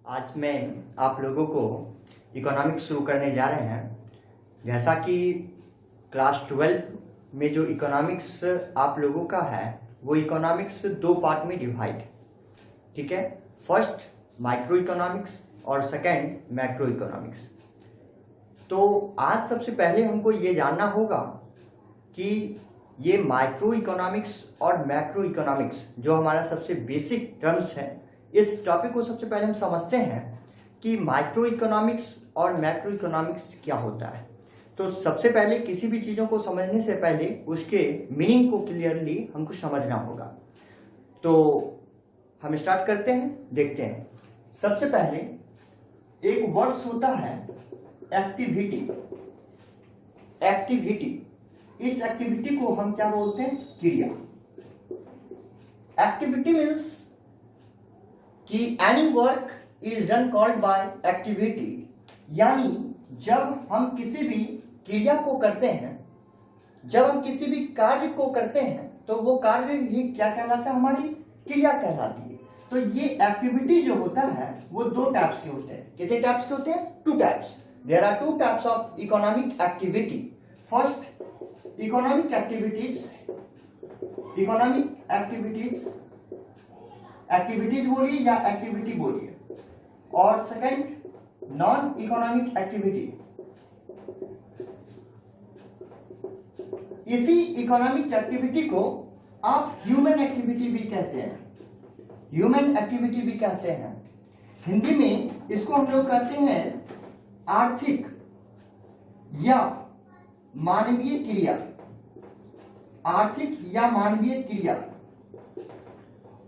आज मैं आप लोगों को इकोनॉमिक्स शुरू करने जा रहे हैं। जैसा कि क्लास 12 में जो इकोनॉमिक्स आप लोगों का है वो इकोनॉमिक्स दो पार्ट में डिवाइड, ठीक है। फर्स्ट माइक्रो इकोनॉमिक्स और सेकंड मैक्रो इकोनॉमिक्स। तो आज सबसे पहले हमको ये जानना होगा कि ये माइक्रो इकोनॉमिक्स और मैक्रो इकोनॉमिक्स जो हमारा सबसे बेसिक टर्म्स है, इस टॉपिक को सबसे पहले हम समझते हैं कि माइक्रो इकोनॉमिक्स और मैक्रो इकोनॉमिक्स क्या होता है। तो सबसे पहले किसी भी चीज़ों को समझने से पहले उसके मीनिंग को क्लियरली हमको समझना होगा। तो हम स्टार्ट करते हैं, देखते हैं। सबसे पहले एक वर्ड्स होता है एक्टिविटी। एक्टिविटी, इस एक्टिविटी को हम क्या बोलते हैं? क्रिया। एक्टिविटी मीन्स कि any work is done called by activity, यानी जब हम किसी भी क्रिया को करते हैं, जब हम किसी भी कार्य को करते हैं तो वो कार्य ही क्या कहलाता है? हमारी क्रिया कहलाती है। तो ये एक्टिविटी जो होता है वो दो टाइप्स के होते हैं। कितने टाइप्स के होते हैं? Two types. There are two types of economic activity. First economic activities, economic activities, activities बोलिए या एक्टिविटी बोलिए, और सेकंड नॉन इकोनॉमिक एक्टिविटी। इसी इकोनॉमिक एक्टिविटी को आप ह्यूमन एक्टिविटी भी कहते हैं, ह्यूमन एक्टिविटी भी कहते हैं। हिंदी में इसको हम लोग कहते हैं आर्थिक या मानवीय क्रिया, आर्थिक या मानवीय क्रिया।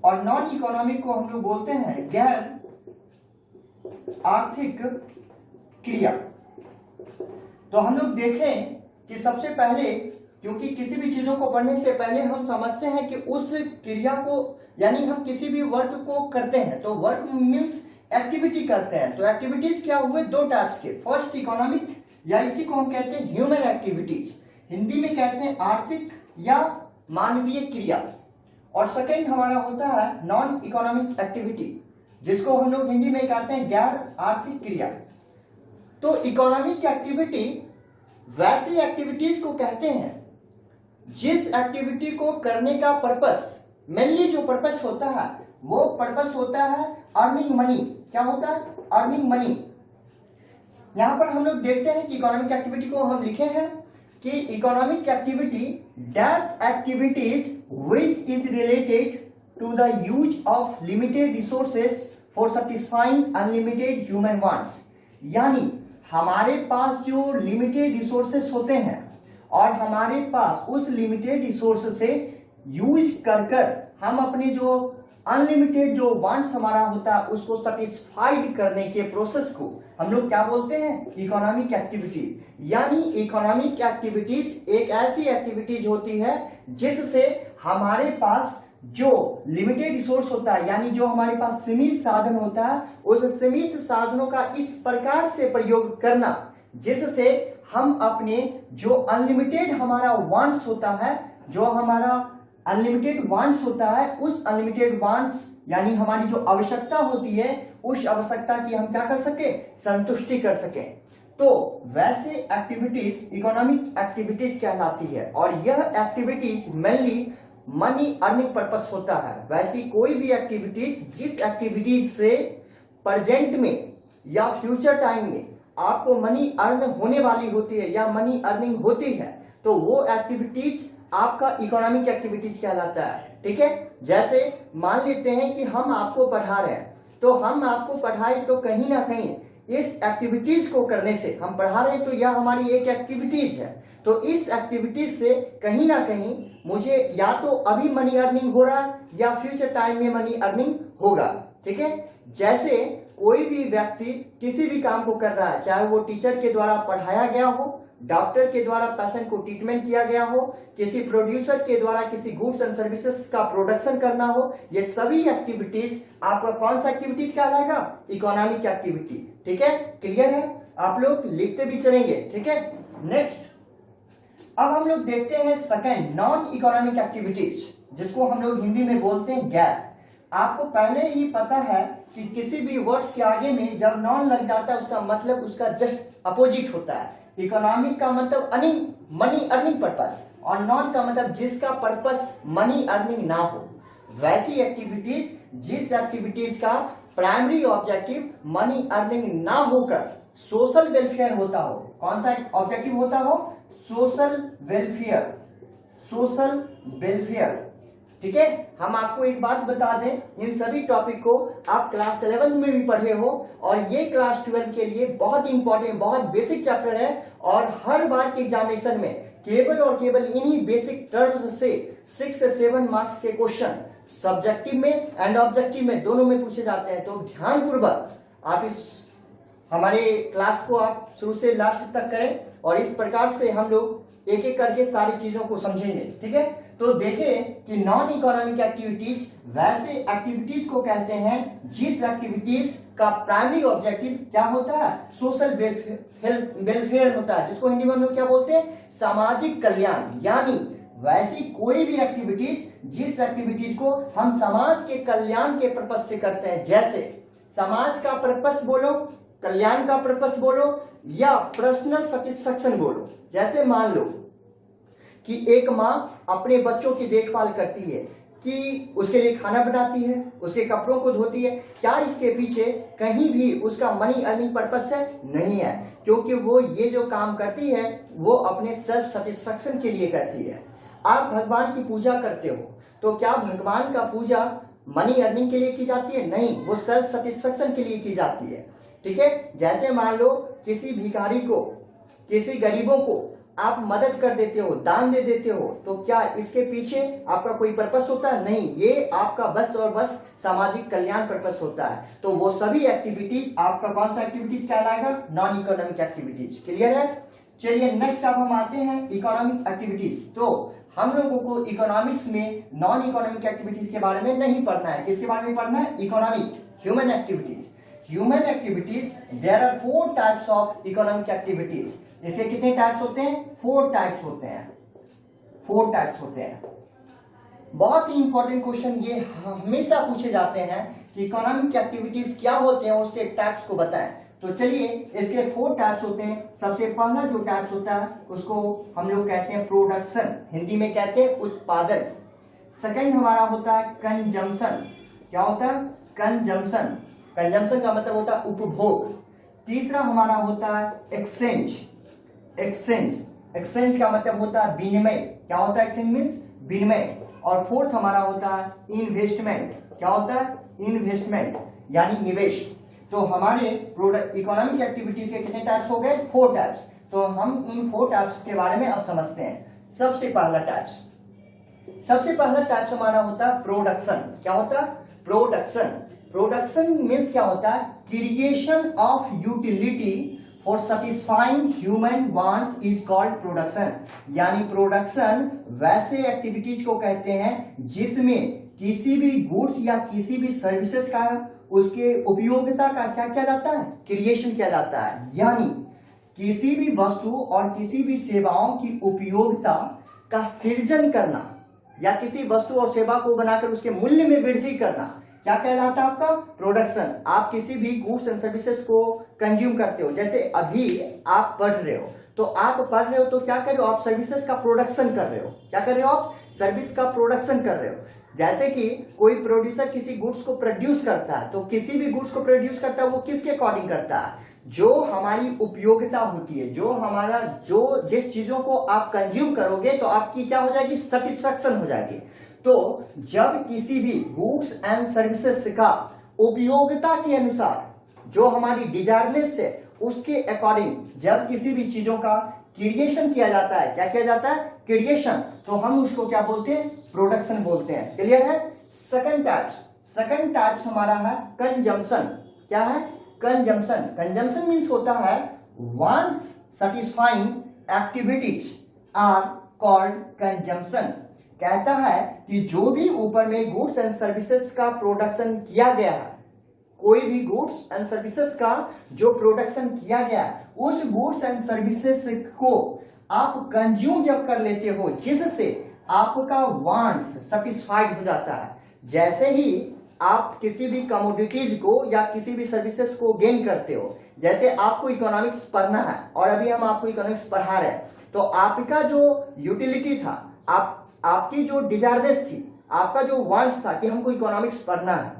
और नॉन इकोनॉमिक को हम लोग बोलते हैं गैर आर्थिक क्रिया। तो हम लोग देखें कि सबसे पहले, क्योंकि किसी भी चीजों को पढ़ने से पहले हम समझते हैं कि उस क्रिया को, यानी हम किसी भी वर्क को करते हैं तो वर्क मीन्स एक्टिविटी करते हैं। तो एक्टिविटीज क्या हुए? दो टाइप्स के। फर्स्ट इकोनॉमिक, या इसी को हम कहते हैं ह्यूमन एक्टिविटीज, हिंदी में कहते हैं आर्थिक या मानवीय क्रिया। और सेकंड हमारा होता है नॉन इकोनॉमिक एक्टिविटी, जिसको हम लोग हिंदी में कहते हैं गैर आर्थिक क्रिया। तो इकोनॉमिक एक्टिविटी वैसी एक्टिविटीज को कहते हैं जिस एक्टिविटी को करने का पर्पस, मेनली जो पर्पस होता है वो पर्पस होता है अर्निंग मनी। क्या होता है? Earning money. यहां पर हम लोग देखते हैं कि इकोनॉमिक एक्टिविटी को हम लिखे हैं कि economic activity that activities which is related to the use of limited resources for satisfying unlimited human wants। यानी हमारे पास जो लिमिटेड रिसोर्सेस होते हैं और हमारे पास उस लिमिटेड रिसोर्स से यूज कर हम अपने जो अनलिमिटेड जो वांट्स हमारा होता है उसको सेटिस्फाइड करने के प्रोसेस को हम लोग क्या बोलते हैं? Economic activity. यानी इकोनॉमिक एक्टिविटीज एक ऐसी एक्टिविटीज होती है जिससे हमारे पास जो लिमिटेड रिसोर्स होता है, यानी जो हमारे पास सीमित साधन होता है, उस सीमित साधनों का इस प्रकार से प्रयोग करना जिससे हम अपने जो अनलिमिटेड हमारा वांट्स होता है, जो हमारा अनलिमिटेड वांट्स होता है, उस अनलिमिटेड वांट्स यानी हमारी जो आवश्यकता होती है, उस आवश्यकता की हम क्या कर सके? संतुष्टि कर सके। तो वैसे एक्टिविटीज इकोनॉमिक एक्टिविटीज कहलाती है और यह activities mainly money earning purpose होता है। वैसी कोई भी एक्टिविटीज जिस एक्टिविटीज से प्रेजेंट में या फ्यूचर टाइम में आपको मनी अर्न होने वाली होती है या मनी अर्निंग होती है, तो वो एक्टिविटीज आपका इकोनॉमिक एक्टिविटीज कहलाता है। ठीक है, जैसे मान लेते हैं कि हम आपको पढ़ा रहे हैं, तो हम आपको पढ़ाए तो कहीं ना कहीं इस एक्टिविटीज को करने से हम पढ़ा रहे हैं तो यह हमारी एक एक्टिविटीज है। तो इस एक्टिविटीज से कहीं ना कहीं मुझे या तो अभी मनी अर्निंग हो रहा है या फ्यूचर टाइम में मनी अर्निंग होगा। ठीक है, जैसे कोई भी व्यक्ति किसी भी काम को कर रहा है, चाहे वो टीचर के द्वारा पढ़ाया गया हो, डॉक्टर के द्वारा पेशेंट को ट्रीटमेंट किया गया हो, किसी प्रोड्यूसर के द्वारा किसी गुड्स एंड सर्विसेज का प्रोडक्शन करना हो, ये सभी एक्टिविटीज आपका कौन सा एक्टिविटीज कहलाएगा? Economic activity. ठीक है, क्लियर है? आप लोग लिखते भी चलेंगे। ठीक है, नेक्स्ट अब हम लोग देखते हैं सेकंड नॉन इकोनॉमिक एक्टिविटीज, जिसको हम लोग हिंदी में बोलते हैं गैप। आपको पहले ही पता है कि किसी भी वर्ड्स के आगे में जब नॉन लग जाता है उसका मतलब उसका जस्ट अपोजिट होता है। इकोनॉमिक का मतलब अर्निंग, मनी अर्निंग पर्पस, और नॉन का मतलब जिसका पर्पस मनी अर्निंग ना हो। वैसी एक्टिविटीज, जिस एक्टिविटीज का प्राइमरी ऑब्जेक्टिव मनी अर्निंग ना होकर सोशल वेलफेयर होता हो। कौन सा ऑब्जेक्टिव होता हो? Social welfare, social welfare. ठीक है, हम आपको एक बात बता दें, इन सभी टॉपिक को आप क्लास 11 में भी पढ़े हो, और ये क्लास 12 के लिए बहुत इंपॉर्टेंट, बहुत बेसिक चैप्टर है, और हर बार के एग्जामिनेशन में केवल और केवल इन्हीं बेसिक टर्म्स से 6 से 7 मार्क्स के क्वेश्चन सब्जेक्टिव में एंड ऑब्जेक्टिव में दोनों में पूछे जाते हैं। तो ध्यानपूर्वक आप इस हमारे क्लास को आप शुरू से लास्ट तक करें, और इस प्रकार से हम लोग एक एक करके सारी चीजों को समझेंगे। ठीक है, तो देखें कि नॉन इकोनॉमिक एक्टिविटीज वैसे एक्टिविटीज को कहते हैं जिस एक्टिविटीज का प्राइमरी ऑब्जेक्टिव क्या होता है? सोशल वेलफेयर होता है, जिसको हिंदी में हम लोग क्या बोलते हैं? सामाजिक कल्याण। यानी वैसी कोई भी एक्टिविटीज जिस एक्टिविटीज को हम समाज के कल्याण के पर्पस से करते हैं, जैसे समाज का पर्पस बोलो, कल्याण का पर्पस बोलो, या पर्सनल सेटिस्फेक्शन बोलो। जैसे मान लो कि एक माँ अपने बच्चों की देखभाल करती है, कि उसके लिए खाना बनाती है, उसके कपड़ों को धोती है, क्या इसके पीछे कहीं भी उसका मनी अर्निंग पर्पस है? नहीं है, क्योंकि वो ये जो काम करती है वो अपने सेल्फ सेटिस्फेक्शन के लिए करती है। आप भगवान की पूजा करते हो, तो क्या भगवान का पूजा मनी अर्निंग के लिए की जाती है? नहीं, वो सेल्फ सेटिस्फेक्शन के लिए की जाती है। ठीक है, जैसे मान लो किसी भिखारी को, किसी गरीबों को आप मदद कर देते हो, दान दे देते हो, तो क्या इसके पीछे आपका कोई पर्पस होता है? नहीं, ये आपका बस और बस सामाजिक कल्याण पर्पस होता है। तो वो सभी एक्टिविटीज आपका कौन सा एक्टिविटीज कहलाएगा? Non economic activities. क्लियर है? चलिए नेक्स्ट अब हम आते हैं इकोनॉमिक एक्टिविटीज। तो हम लोगों को इकोनॉमिक्स में नॉन इकोनॉमिक एक्टिविटीज के बारे में नहीं पढ़ना है। किसके बारे में पढ़ना है? Economic, human activities. Human activities, there are 4 types of economic activities. इसके कितने टाइप्स होते हैं? 4 टाइप्स होते हैं। 4 टाइप्स होते हैं। बहुत ही इंपॉर्टेंट क्वेश्चन ये हमेशा पूछे जाते हैं कि इकोनॉमिक एक्टिविटीज क्या होते हैं, उसके टाइप्स को बताएं। तो चलिए, इसके 4 टाइप्स होते हैं। सबसे पहला जो टाइप्स होता है उसको हम लोग कहते हैं प्रोडक्शन, हिंदी में कहते हैं उत्पादन। सेकंड हमारा होता है कंजम्पशन। क्या होता है? कंजम्पशन। कंजम्पशन का मतलब होता है उपभोग। तीसरा हमारा होता है एक्सचेंज। एक्सचेंज का मतलब होता है विनिमय। क्या होता है एक्सचेंज? मीन्स विनिमय। और फोर्थ हमारा होता है इन्वेस्टमेंट। क्या होता है? इन्वेस्टमेंट यानी निवेश। तो हमारे इकोनॉमिक एक्टिविटीज के कितने टाइप्स हो गए? 4 टाइप्स। तो हम इन 4 टाइप्स के बारे में अब समझते हैं। सबसे पहला टाइप्स हमारा होता है प्रोडक्शन। क्या होता है? प्रोडक्शन। प्रोडक्शन मीन्स क्या होता है? Creation of utility for satisfying human wants is called production. यानी प्रोडक्शन वैसे एक्टिविटीज को कहते हैं जिसमें किसी भी गुड्स या किसी भी सर्विसेज का, उसके उपयोगिता का क्या किया जाता है? क्रिएशन किया जाता है। यानी किसी भी वस्तु और किसी भी सेवाओं की उपयोगिता का सृजन करना, या किसी वस्तु और सेवा को बनाकर उसके मूल्य में वृद्धि करना, क्या कहलाता है? आपका प्रोडक्शन। आप किसी भी गुड्स एंड सर्विसेज को कंज्यूम करते हो, जैसे अभी आप पढ़ रहे हो, तो आप पढ़ रहे हो तो क्या कर रहे हो? आप सर्विसेज का प्रोडक्शन कर रहे हो। क्या कर रहे हो? आप सर्विस का प्रोडक्शन कर रहे हो। जैसे कि कोई प्रोड्यूसर किसी गुड्स को प्रोड्यूस करता है, तो किसी भी गुड्स को प्रोड्यूस करता है वो किसके अकॉर्डिंग करता है? जो हमारी उपयोगिता होती है, जो हमारा जिस चीजों को आप कंज्यूम करोगे तो आपकी क्या हो जाएगी? सेटिस्फेक्शन हो जाएगी। तो जब किसी भी गुड्स एंड सर्विसेज का उपयोगिता के अनुसार, जो हमारी डिजायरनेस है उसके अकॉर्डिंग जब किसी भी चीजों का क्रिएशन किया जाता है, क्या किया जाता है? क्रिएशन, तो हम उसको क्या बोलते हैं? प्रोडक्शन बोलते हैं। क्लियर है? सेकंड टाइप्स हमारा है कंजम्पशन। क्या है? कंजम्पशन। कंजम्पशन मीन्स होता है wants satisfying activities are called consumption. कहता है कि जो भी ऊपर में गुड्स एंड सर्विसेज का प्रोडक्शन किया गया है, कोई भी गुड्स एंड सर्विसेज का जो प्रोडक्शन किया गया है, उस गुड्स एंड सर्विसेज को आप कंज्यूम जब कर लेते हो, जिससे आपका वांट्स सेटिस्फाइड हो जाता है। जैसे ही आप किसी भी कमोडिटीज को या किसी भी सर्विसेज को गेन करते हो, जैसे आपको इकोनॉमिक्स पढ़ना है और अभी हम आपको इकोनॉमिक्स पढ़ा रहे हैं, तो आपका जो यूटिलिटी था, आपकी जो डिजायर्स थी, आपका जो वांट्स था कि हमको इकोनॉमिक्स पढ़ना है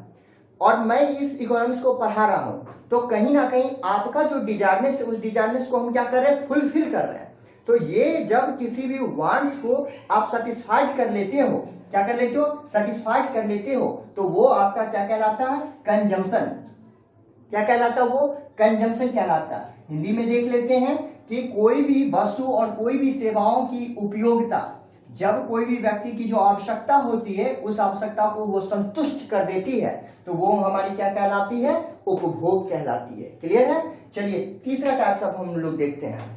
और मैं इस इकोनॉमिक्स को पढ़ा रहा हूं, तो कहीं ना कहीं आपका जो डिजायर्स, उस डिजायर्स को हम क्या कर रहे हैं, फुलफिल कर रहे हैं। तो ये जब किसी भी वांट्स को आप सेटिस्फाइड कर लेते हो, क्या कर लेते हो, सेटिस्फाइड कर लेते हो, तो वो आपका क्या कहलाता है, कंजम्पशन। क्या कहलाता है वो, कंजम्पशन कहलाता है। हिंदी में देख लेते हैं कि कोई भी वस्तु और कोई भी सेवाओं की उपयोगिता, जब कोई भी व्यक्ति की जो आवश्यकता होती है उस आवश्यकता को वो संतुष्ट कर देती है, तो वो हमारी क्या कहलाती है, उपभोग कहलाती है। क्लियर है। चलिए तीसरा टाइप अब हम लोग देखते हैं।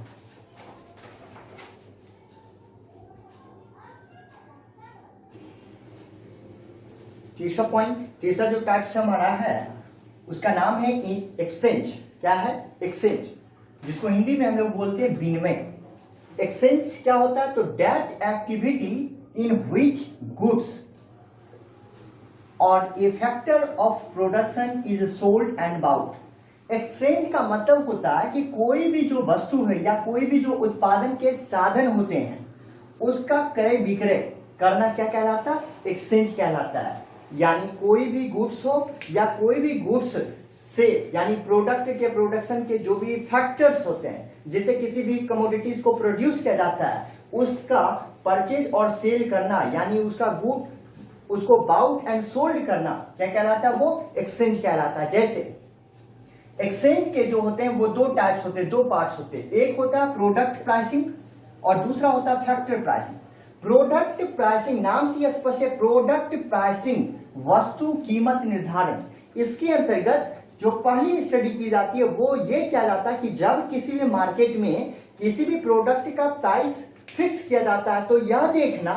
तीसरा पॉइंट, तीसरा जो टाइप्स हमारा है उसका नाम है एक्सचेंज। क्या है, एक्सचेंज, जिसको हिंदी में हम लोग बोलते हैं विनिमय। एक्सचेंज क्या होता है, तो that activity in which goods और a factor of production is sold and bought. Exchange का मतलब होता है कि कोई भी जो वस्तु है या कोई भी जो उत्पादन के साधन होते हैं उसका क्रय विक्रय करना क्या कहलाता है, एक्सचेंज कहलाता है। यानी कोई भी गुड्स हो या कोई भी गुड्स से, यानी प्रोडक्ट के प्रोडक्शन के जो भी फैक्टर्स होते हैं जिससे किसी भी कमोडिटीज को प्रोड्यूस किया जाता है, उसका परचेज और सेल करना, यानी उसका गुड उसको बाउट एंड सोल्ड करना क्या कहलाता है, वो एक्सचेंज कहलाता है। जैसे एक्सचेंज के जो होते हैं वो दो टाइप्स होते हैं, दो पार्ट्स होते हैं। एक होता है प्रोडक्ट प्राइसिंग और दूसरा होता है फैक्टर प्राइसिंग। प्रोडक्ट प्राइसिंग नाम से स्पष्ट है, प्रोडक्ट प्राइसिंग वस्तु कीमत निर्धारण। इसके अंतर्गत जो पहली स्टडी की जाती है वो ये किया जाता है कि जब किसी भी मार्केट में किसी भी प्रोडक्ट का प्राइस फिक्स किया जाता है, तो यह देखना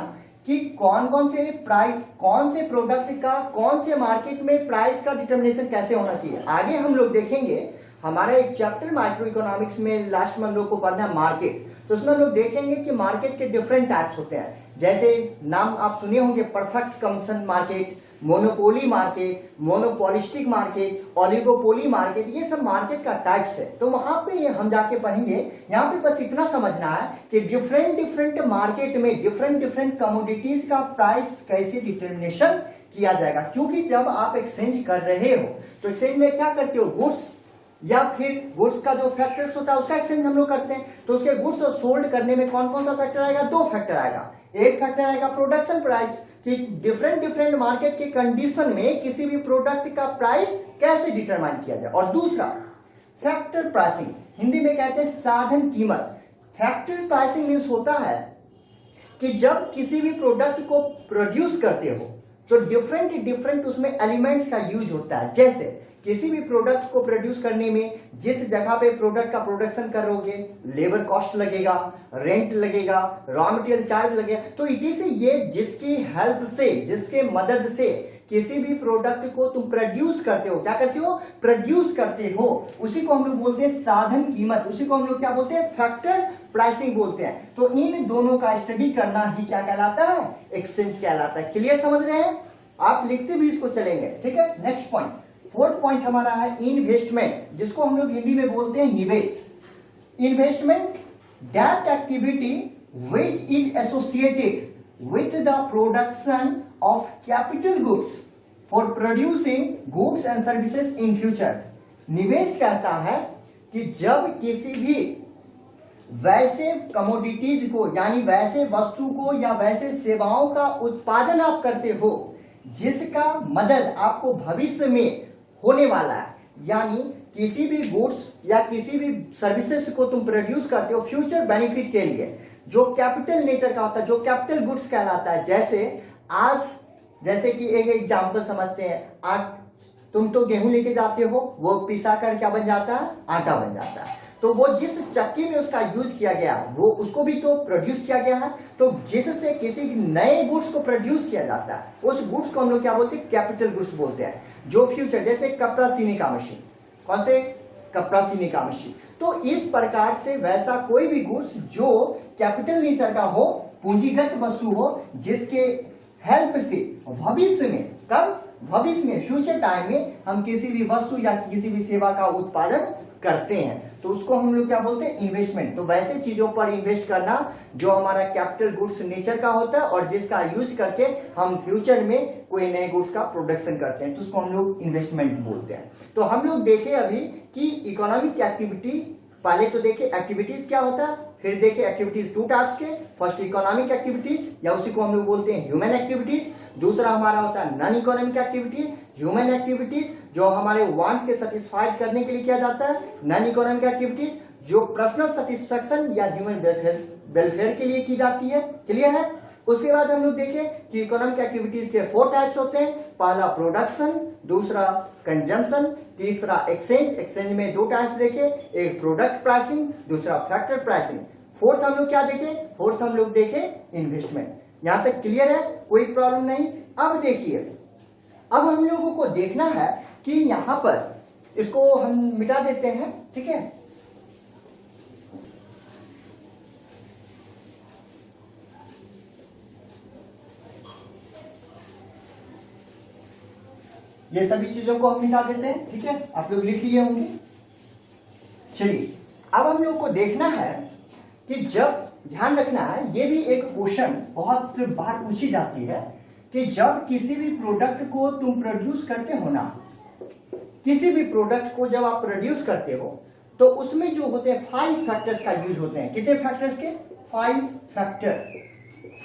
कि कौन कौन से प्राइस, कौन से प्रोडक्ट का कौन से मार्केट में प्राइस का डिटर्मिनेशन कैसे होना चाहिए। आगे हम लोग देखेंगे, हमारा एक चैप्टर माइक्रो इकोनॉमिक्स में लास्ट में हम लोग को पढ़ना है मार्केट, तो उसमें हम लोग देखेंगे कि मार्केट के डिफरेंट टाइप्स होते हैं। जैसे नाम आप सुने होंगे, perfect competition market, monopoly market, monopolistic market, oligopoly market, ये सब मार्केट का टाइप्स है। तो वहां पे हम जाके पढ़ेंगे। यहाँ पे बस इतना समझना है कि डिफरेंट मार्केट में डिफरेंट कमोडिटीज का प्राइस कैसे डिटर्मिनेशन किया जाएगा। क्योंकि जब आप एक्सचेंज कर रहे हो तो एक्सचेंज में क्या करते हो, गुड्स या फिर गुड्स का जो फैक्टर्स होता है उसका एक्सचेंज हम लोग करते हैं। तो उसके गुड्स और सोल्ड करने में कौन कौन सा फैक्टर आएगा, दो फैक्टर आएगा। एक फैक्टर आएगा प्रोडक्शन प्राइस, कि डिफरेंट मार्केट के कंडीशन में किसी भी प्रोडक्ट का प्राइस कैसे डिटरमाइन किया जाए, और दूसरा फैक्टर प्राइसिंग, हिंदी में कहते हैं साधन कीमत। फैक्टर प्राइसिंग मीन्स होता है कि जब किसी भी प्रोडक्ट को प्रोड्यूस करते हो तो डिफरेंट उसमें एलिमेंट्स का यूज होता है। जैसे किसी भी प्रोडक्ट को प्रोड्यूस करने में जिस जगह पे प्रोडक्ट का प्रोडक्शन करोगे, लेबर कॉस्ट लगेगा, रेंट लगेगा, रॉ मटेरियल चार्ज लगेगा। तो इसी से ये जिसकी हेल्प से, जिसके मदद से किसी भी प्रोडक्ट को तुम प्रोड्यूस करते हो, क्या करते हो, प्रोड्यूस करते हो, उसी को हम लोग बोलते हैं साधन कीमत, उसी को हम लोग क्या बोलते हैं, फैक्टर प्राइसिंग बोलते हैं। तो इन दोनों का स्टडी करना ही क्या कहलाता है, एक्सचेंज कहलाता है। क्लियर समझ रहे हैं, आप लिखते भी इसको चलेंगे। ठीक है, नेक्स्ट पॉइंट, फोर्थ पॉइंट हमारा है इन्वेस्टमेंट, जिसको हम लोग हिंदी में बोलते हैं निवेश। Investment that activity which is associated with the production of capital goods for producing goods and services in future। निवेश कहता है कि जब किसी भी वैसे कमोडिटीज को, यानी वैसे वस्तु को या वैसे सेवाओं का उत्पादन आप करते हो जिसका मदद आपको भविष्य में होने वाला है, यानी किसी भी गुड्स या किसी भी सर्विसेज को तुम प्रोड्यूस करते हो फ्यूचर बेनिफिट के लिए, जो कैपिटल नेचर का होता है, जो कैपिटल गुड्स कहलाता है। जैसे कि एक एग्जांपल समझते हैं, तुम तो गेहूं लेके जाते हो, वो पिसा कर क्या बन जाता है, आटा बन जाता है। तो वो जिस चक्की में उसका यूज किया गया वो उसको भी तो प्रोड्यूस किया गया है, तो जिससे किसी नए गुड्स को प्रोड्यूस किया जाता है उस गुड्स को हम लोग क्या बोलते हैं, कैपिटल गुड्स बोलते हैं। जो फ्यूचर, जैसे कपड़ा सीने का मशीन, कौन से, कपड़ा सीने का मशीन। तो इस प्रकार से वैसा कोई भी गुड्स जो कैपिटल नेचर का हो, पूंजीगत वस्तु हो, जिसके हेल्प से भविष्य में, कब, भविष्य में, फ्यूचर टाइम में हम किसी भी वस्तु या किसी भी सेवा का उत्पादन करते हैं तो उसको हम लोग क्या बोलते हैं, इन्वेस्टमेंट। तो वैसे चीजों पर इन्वेस्ट करना जो हमारा कैपिटल गुड्स नेचर का होता है और जिसका यूज करके हम फ्यूचर में कोई नए गुड्स का प्रोडक्शन करते हैं तो उसको हम लोग इन्वेस्टमेंट बोलते हैं। तो हम लोग देखे अभी कि इकोनॉमिक एक्टिविटी, पहले तो देखे एक्टिविटीज क्या होता है, फिर देखे एक्टिविटीज टू टाइप्स के, फर्स्ट इकोनॉमिक एक्टिविटीज या उसी को हम लोग बोलते हैं ह्यूमन एक्टिविटीज, दूसरा हमारा होता है non economic activities. Human activities जो हमारे वांट्स के सेटिस्फाइड करने के लिए किया जाता है, नॉन इकोनॉमिक एक्टिविटीज जो पर्सनल सेटिस्फेक्शन या ह्यूमन वेलफेयर के लिए की जाती है। क्लियर है? उसके बाद हम लोग देखें कि इकोनॉमिक एक्टिविटीज के 4 टाइप्स होते हैं, पहला प्रोडक्शन, दूसरा कंजम्पशन, तीसरा एक्सचेंज, एक्सचेंज में 2 टाइप्स देखे, एक प्रोडक्ट प्राइसिंग, दूसरा फैक्टर प्राइसिंग। फोर्थ हम लोग क्या देखे, फोर्थ हम लोग देखे इन्वेस्टमेंट। यहां तक क्लियर है, कोई प्रॉब्लम नहीं। अब देखिए, अब हम लोगों को देखना है कि यहां पर इसको हम मिटा देते हैं, ठीक है। ये सभी चीजों को हम मिटा देते हैं, ठीक है, आप लोग लिख लिए होंगे। चलिए अब हम लोग को देखना है कि जब, ध्यान रखना है, ये भी एक क्वेश्चन बहुत बार पूछी जाती है कि जब किसी भी प्रोडक्ट को तुम प्रोड्यूस करते हो ना, किसी भी प्रोडक्ट को जब आप प्रोड्यूस करते हो तो उसमें जो होते हैं 5 फैक्टर्स का यूज होते हैं। कितने फैक्टर्स के? 5 फैक्टर।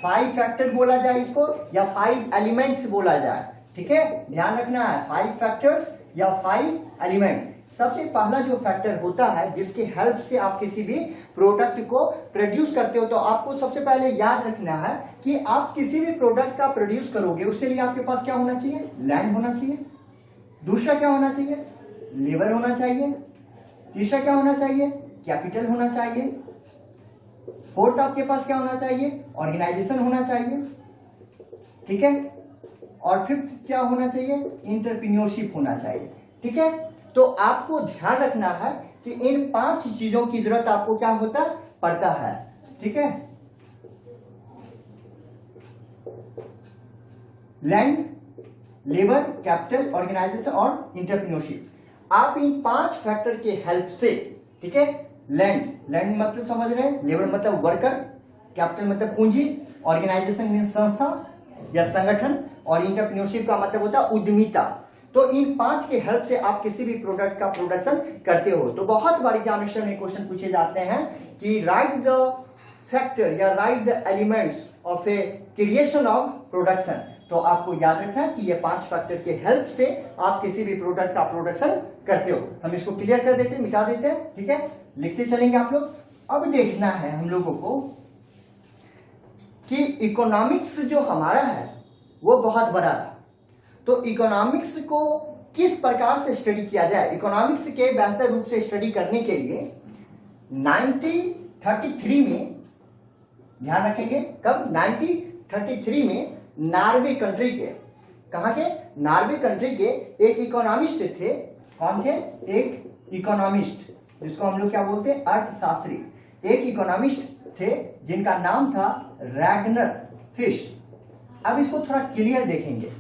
5 फैक्टर बोला जाए इसको या 5 एलिमेंट्स बोला जाए, ठीक है, ध्यान रखना है, 5 फैक्टर्स या 5 एलिमेंट। सबसे पहला जो फैक्टर होता है जिसके हेल्प से आप किसी भी प्रोडक्ट को प्रोड्यूस करते हो, तो आपको सबसे पहले याद रखना है कि आप किसी भी प्रोडक्ट का प्रोड्यूस करोगे उसके लिए आपके पास क्या होना चाहिए? लैंड होना चाहिए। दूसरा क्या होना चाहिए? लेबर होना चाहिए। तीसरा क्या होना चाहिए? कैपिटल होना चाहिए। फोर्थ आपके पास क्या होना चाहिए? ऑर्गेनाइजेशन होना चाहिए, ठीक है। और फिफ्थ क्या होना चाहिए? एंटरप्रेन्योरशिप होना चाहिए, ठीक है। तो आपको ध्यान रखना है कि इन 5 चीजों की जरूरत आपको क्या होता पड़ता है, ठीक है। लैंड, लेबर, कैपिटल, ऑर्गेनाइजेशन और एंटरप्रेन्योरशिप। आप इन 5 फैक्टर के हेल्प से, ठीक है, लैंड, लैंड मतलब समझ रहे हैं, लेबर मतलब वर्कर, कैपिटल मतलब पूंजी, ऑर्गेनाइजेशन में संस्था या संगठन, और एंटरप्रेन्योरशिप का मतलब होता है उद्यमिता। तो इन 5 के हेल्प से आप किसी भी प्रोडक्ट का प्रोडक्शन करते हो। तो बहुत बार एग्जामिनेशन में क्वेश्चन पूछे जाते हैं कि राइट द फैक्टर या right the elements of a creation of production. तो आपको याद रखना है कि ये 5 फैक्टर के हेल्प से आप किसी भी प्रोडक्ट का प्रोडक्शन करते हो। हम इसको क्लियर कर देते हैं, मिटा देते हैं, ठीक है, लिखते चलेंगे आप लोग। अब देखना है हम लोगों को कि इकोनॉमिक्स जो हमारा है वो बहुत बड़ा था, तो इकोनॉमिक्स को किस प्रकार से स्टडी किया जाए। इकोनॉमिक्स के बेहतर रूप से स्टडी करने के लिए 1933 में, ध्यान रखेंगे कब, 1933 में नॉर्वे कंट्री के, कहां के? नॉर्वे कंट्री के एक इकोनॉमिस्ट थे। कौन थे? एक इकोनॉमिस्ट, जिसको हम लोग क्या बोलते हैं? अर्थशास्त्री। एक इकोनॉमिस्ट थे जिनका नाम था रैगनर फिश। अब इसको थोड़ा क्लियर देखेंगे।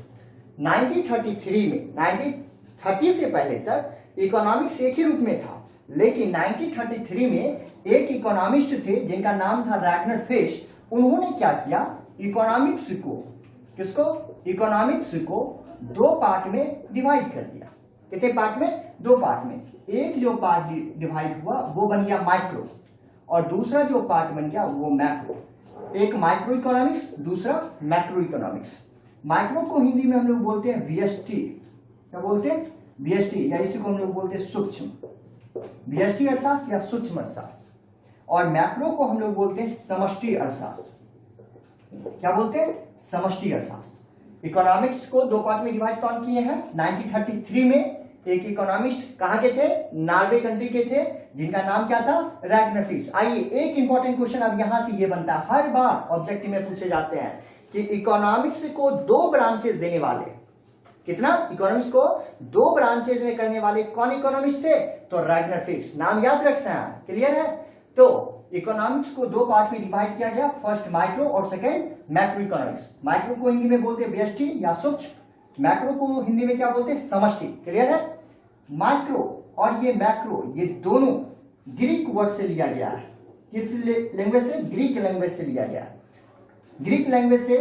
1933 में, 1930 से पहले तक इकोनॉमिक्स एक ही रूप में था, लेकिन 1933 में एक इकोनॉमिस्ट थे जिनका नाम था रैगनर फिश। उन्होंने क्या किया? इकोनॉमिक्स को, किसको? इकोनॉमिक्स को 2 पार्ट में डिवाइड कर दिया। कितने पार्ट में? 2 पार्ट में। एक जो पार्ट डिवाइड हुआ वो बन गया माइक्रो, और दूसरा जो पार्ट बन गया वो मैक्रो। एक माइक्रो इकोनॉमिक्स, दूसरा मैक्रो इकोनॉमिक्स। माइक्रो को हिंदी में हम लोग बोलते हैं व्यष्टि। क्या बोलते हैं? व्यष्टि, या इसी को हम लोग बोलते हैं सूक्ष्म। व्यष्टि अर्थशास्त्र या सूक्ष्म अर्थशास्त्र। और मैक्रो को हम लोग बोलते हैं समष्टि अर्थशास्त्र। क्या बोलते हैं? समष्टि अर्थशास्त्र। इकोनॉमिक्स को 2 पार्ट में डिवाइड कौन किए हैं? 1933 में एक इकोनॉमिस्ट कहां के थे? नॉर्वे कंट्री के थे, जिनका नाम क्या था? Ragnar fish. आइए, एक इंपॉर्टेंट क्वेश्चन अब यहां से ये बनता है, हर बार ऑब्जेक्टिव में पूछे जाते हैं कि इकोनॉमिक्स को 2 ब्रांचेस देने वाले, कितना? इकोनॉमिक्स को 2 ब्रांचेस में करने वाले कौन इकोनॉमिस्ट थे? तो रैगनर फिश। नाम याद रखना है, क्लियर है। तो इकोनॉमिक्स को 2 पार्ट में डिवाइड किया गया, फर्स्ट माइक्रो और सेकंड मैक्रो इकोनॉमिक्स। माइक्रो को हिंदी में बोलते हैं व्यष्टि या सूक्ष्म, मैक्रो को हिंदी में क्या बोलते हैं, समष्टि। क्लियर है। माइक्रो और ये मैक्रो ये दोनों ग्रीक वर्ड से लिया गया है। किस लैंग्वेज से, ग्रीक लैंग्वेज से लिया गया है। ग्रीक लैंग्वेज से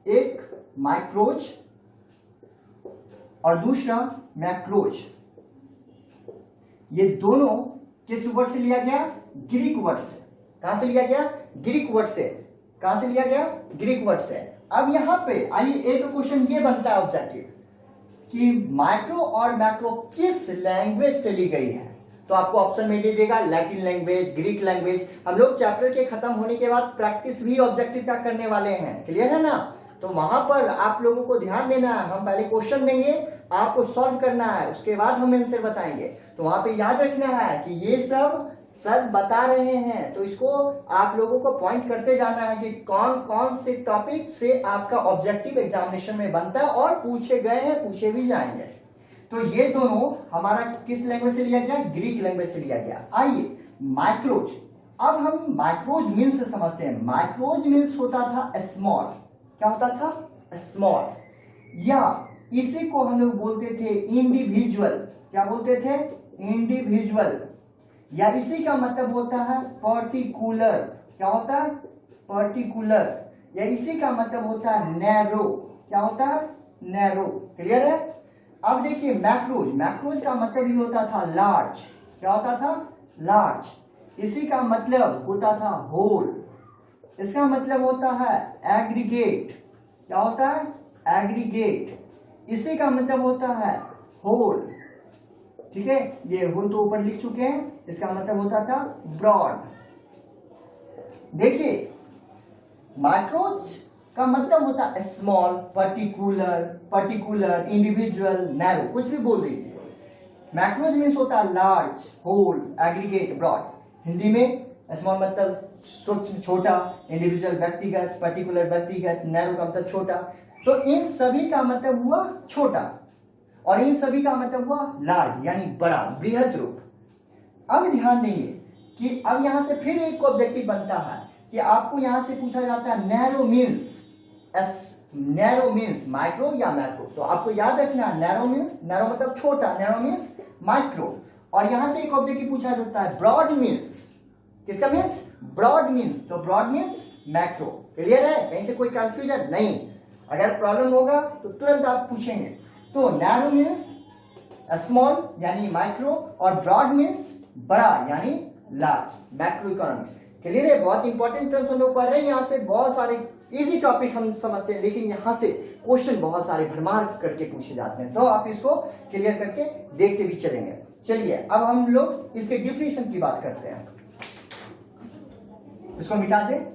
एक माइक्रोज और दूसरा मैक्रोज, ये दोनों किस वर्ड से लिया गया, ग्रीक वर्ड से। कहां से लिया गया, ग्रीक वर्ड से। कहां से लिया गया, ग्रीक वर्ड से। अब यहां पे आइए एक क्वेश्चन ये बनता है ऑब्जेक्टिव कि माइक्रो और मैक्रो किस लैंग्वेज से ली गई है। तो आपको ऑप्शन में दे देगा लैटिन लैंग्वेज, ग्रीक लैंग्वेज। हम लोग चैप्टर के खत्म होने के बाद प्रैक्टिस भी ऑब्जेक्टिव का करने वाले हैं। क्लियर है ना। तो वहां पर आप लोगों को ध्यान देना है। हम पहले क्वेश्चन देंगे, आपको सॉल्व करना है, उसके बाद हम आंसर बताएंगे। तो वहां पे याद रखना है कि ये सब सर बता रहे हैं, तो इसको आप लोगों को पॉइंट करते जाना है कि कौन कौन से टॉपिक से आपका ऑब्जेक्टिव एग्जामिनेशन में बनता है और पूछे गए हैं, पूछे भी जाएंगे। तो ये दोनों हमारा किस लैंग्वेज से लिया गया, ग्रीक लैंग्वेज से लिया गया। आइए माइक्रोज, अब हम माइक्रोज मीन्स से समझते हैं। माइक्रोज मीन्स होता था स्मॉल। क्या होता था, स्मॉल। या इसी को हम लोग बोलते थे इंडिविजुअल। क्या बोलते थे, इंडिविजुअल। या इसी का मतलब होता है पर्टिकुलर। क्या होता है, पर्टिकुलर। या इसी का मतलब होता है नैरो। क्या होता है, नैरो। क्लियर है। अब देखिए मैक्रोज, मैक्रोज का मतलब ही होता था लार्ज। क्या होता था, लार्ज। इसी का मतलब होता था होल। इसका मतलब होता है एग्रीगेट। क्या होता है, एग्रीगेट। इसी का मतलब होता है होल। ठीक है, ये होल तो ऊपर लिख चुके हैं। इसका मतलब होता था ब्रॉड। देखिए माइक्रोज का मतलब होता है small, particular, particular, individual, narrow, कुछ भी बोल दीजिए। मैक्रोज मीन्स होता है large, whole, aggregate, broad. Hindi में स्मॉल मतलब सूक्ष्म, छोटा, इंडिविजुअल व्यक्तिगत, पर्टिकुलर व्यक्तिगत, नैरो का मतलब छोटा। तो इन सभी का मतलब हुआ छोटा और इन सभी का मतलब हुआ लार्ज यानी बड़ा, बृहद रूप। अब ध्यान देंगे कि अब यहां से फिर एक ऑब्जेक्टिव बनता है कि आपको यहां से पूछा जाता है narrow means, narrow means micro या मैक्रो। तो आपको याद रखना है नैरो मीन्स, नैरो मतलब छोटा, नैरो मीन्स माइक्रो। और यहां से एक ऑब्जेक्टिव पूछा जाता है ब्रॉड मीन्स। किसका मीन्स, ब्रॉड मीन्स। तो ब्रॉड मीन्स मैक्रो। क्लियर है, कहीं से कोई कंफ्यूजन नहीं। अगर प्रॉब्लम होगा तो तुरंत आप पूछेंगे। तो नैरो मीन्स स्मॉल यानी माइक्रो और ब्रॉड मीन्स बड़ा यानी लार्ज, मैक्रो इकोनॉमिक्स। क्लियर है। बहुत इंपॉर्टेंट टर्म्स हम लोग पढ़ रहे हैं। यहाँ से बहुत सारे इजी टॉपिक हम समझते हैं, लेकिन यहाँ से क्वेश्चन बहुत सारे भरमार करके पूछे जाते हैं। तो आप इसको क्लियर करके देखते भी चलेंगे। चलिए अब हम लोग इसके डिफिनेशन की बात करते हैं। इसको मिटा दें।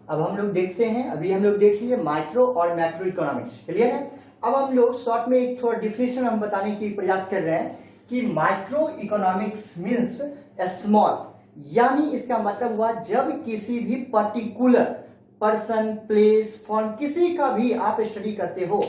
अब हम लोग देखते हैं, अभी हम लोग देख लिए माइक्रो और मैक्रो इकोनॉमिक्स। क्लियर है। अब हम लोग शॉर्ट में एक थोड़ा डिफिनेशन हम बताने की प्रयास कर रहे हैं कि माइक्रो इकोनॉमिक्स मीन्स स्मॉल, यानी इसका मतलब हुआ जब किसी भी पर्टिकुलर पर्सन, प्लेस, फॉर्म, किसी का भी आप स्टडी करते हो।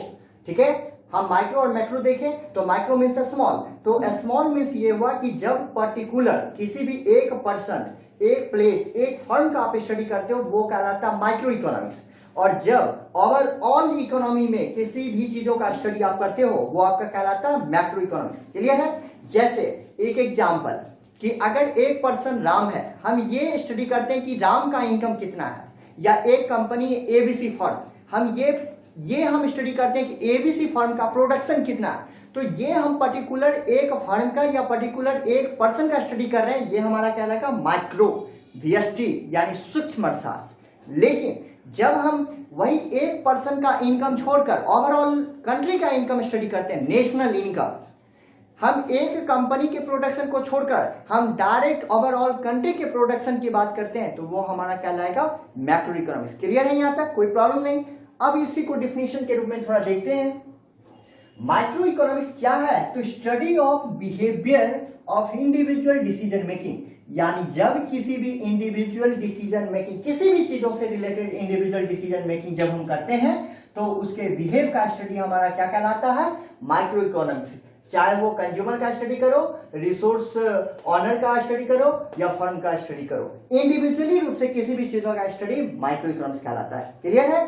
ठीक है। हम माइक्रो और मैक्रो देखें तो माइक्रो मीन्स स्मॉल। तो स्मॉल मीन्स ये हुआ कि जब पर्टिकुलर किसी भी एक पर्सन, एक प्लेस, एक फर्म का आप स्टडी करते हो, वो कहलाता है माइक्रो इकोनॉमिक्स। और जब ओवरऑल इकोनॉमी में किसी भी चीजों का स्टडी आप करते हो, वो आपका कहलाता है मैक्रो इकोनॉमिक्स। क्लियर है। जैसे एक एग्जांपल कि अगर एक पर्सन राम है, हम ये स्टडी करते हैं कि राम का इनकम कितना है, या एक कंपनी एबीसी फर्म, हम ये हम स्टडी करते हैं कि एबीसी फर्म का प्रोडक्शन कितना है। तो ये हम पर्टिकुलर एक फर्म का या पर्टिकुलर एक पर्सन का स्टडी कर रहे हैं, ये हमारा कहलाएगा माइक्रो, वीएसटी यानी सूक्ष्म अर्थशास्त्र। लेकिन जब हम वही एक पर्सन का इनकम छोड़कर ओवरऑल कंट्री का इनकम स्टडी करते हैं, नेशनल इनकम, हम एक कंपनी के प्रोडक्शन को छोड़कर हम डायरेक्ट ओवरऑल कंट्री के प्रोडक्शन की बात करते हैं, तो वो हमारा कहलाएगा मैक्रो इकोनॉमिक्स। क्लियर है यहां तक, कोई प्रॉब्लम नहीं। अब इसी को डिफिनेशन के रूप में थोड़ा देखते हैं। माइक्रो इकोनॉमिक्स क्या है, तो study of behaviour of individual decision making, यानी जब किसी भी इंडिविजुअल डिसीजन मेकिंग, किसी भी चीजों से रिलेटेड इंडिविजुअल डिसीजन मेकिंग जब हम करते हैं, तो उसके बिहेव का स्टडी हमारा क्या कहलाता है, माइक्रो इकोनॉमिक्स। चाहे वो कंज्यूमर का स्टडी करो, रिसोर्स ऑनर का स्टडी करो या फर्म का स्टडी करो, इंडिविजुअली रूप से किसी भी चीजों का स्टडी माइक्रो इकोनॉमिक्स कहलाता है। क्लियर है?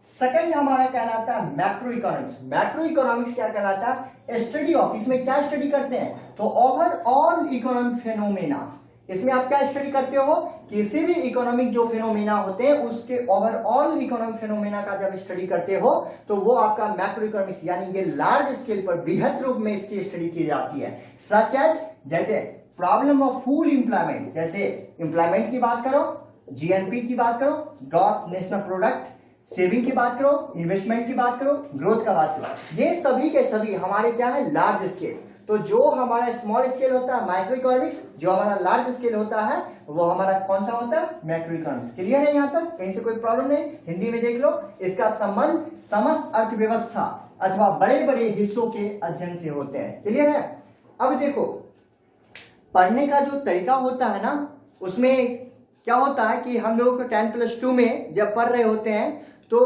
सेकंड हमारा कहलाता है मैक्रो इकोनॉमिक्स। मैक्रो इकोनॉमिक्स क्या कहलाता है? स्टडी ऑफ, इसमें क्या स्टडी करते हैं? तो ओवरऑल इकोनॉमिक फेनोमेना, इसमें आप क्या स्टडी करते हो? किसी भी इकोनॉमिक जो फेनोमेना होते हैं उसके ओवरऑल इकोनॉमिक फेनोमेना का जब स्टडी करते हो तो वो आपका मैक्रो इकोनॉमिक्स, यानी ये लार्ज स्केल पर बृहद रूप में इसकी स्टडी की जाती है। सच एज, जैसे प्रॉब्लम ऑफ फुल एम्प्लॉयमेंट, जैसे एम्प्लॉयमेंट की बात करो, जीएनपी की बात करो, ग्रॉस नेशनल प्रोडक्ट, सेविंग की बात करो, इन्वेस्टमेंट की बात करो, ग्रोथ का बात करो, ये सभी के सभी हमारे क्या है? Large scale. तो जो हमारा स्मॉल स्केल होता है माइक्रो इकोनॉमिक्स, जो हमारा लार्ज स्केल होता है वो हमारा कौन सा होता है? Macro economics. क्लियर है? यहां तक कहीं से कोई प्रॉब्लम नहीं? हिंदी में देख लो, इसका संबंध समस्त अर्थव्यवस्था अथवा बड़े बड़े हिस्सों के अध्ययन से होते हैं। क्लियर है? अब देखो, पढ़ने का जो तरीका होता है ना, उसमें क्या होता है कि हम लोग 10+2 में जब पढ़ रहे होते हैं तो